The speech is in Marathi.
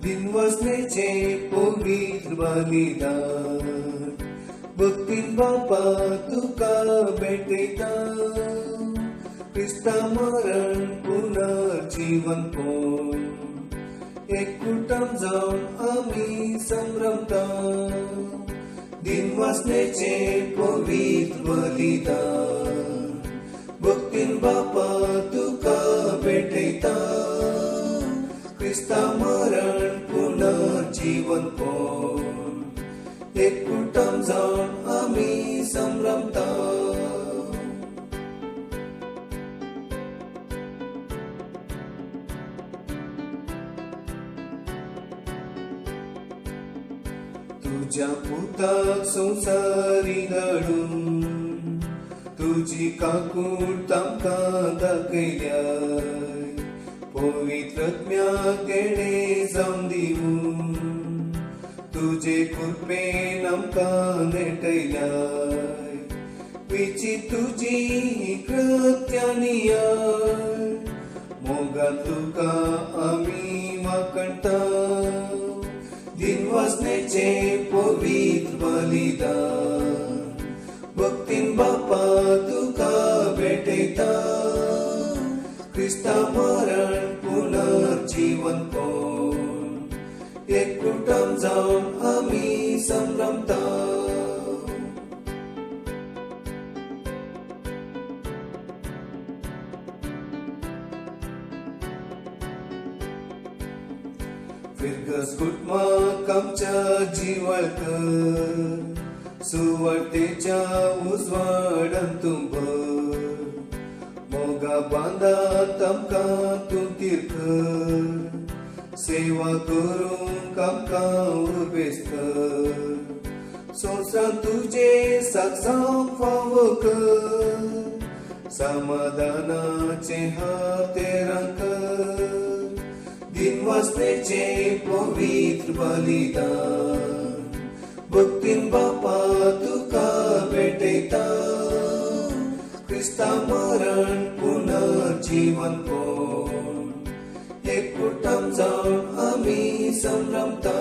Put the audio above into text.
दिनवासनेचे पवित्र बलिदान भक्तीन बापा तुका भेटयता क्रिस्ता मरण पुनर्जीवन पोन एक कुटुंब जावन आमी संभ्रमता दिनवासनेचे पवित्र बलिदान भक्तीन बापा तुका भेटयता क्रिस्ता मरण पुनर्जीवन पोन एक कुटुंब जावन आमी संभ्रमता तुझ्या पुताक संवसारी धाडून तुजी काकूट तांकां दाखयल्या पवित्रत्म्याक तेणे जावन दिवून तुजे कृपेन आमकां नेटयल्या विचित तुजी कृत्यांनी मोगान तुका आमी वाकणटा दिनवासनेचे पवित्र बलिदान भक्तीन बापा तुका भेटयता क्रिस्ता मरण पुनर्जीवन पोन एक कुटुंब जावन आमी संभ्रमता फिरगस कुटुंबाक आमच्या जिवाळकर सुवातेच्या उजवाडान तूं भर मोगा बांदात आमकां तूं तीरकर सेवा करूंक आमकां उबेस कर संवसारांत तुजे साक्षांक फावो कर समाधानाचे हातेरां कर दिनवासनेचे पवित्र बलिदान भक्तीन बापा तुका भेटयता क्रिस्ता मरण पुनर्जीवन पोन एक कुटुंब जावन आमी संभ्रमता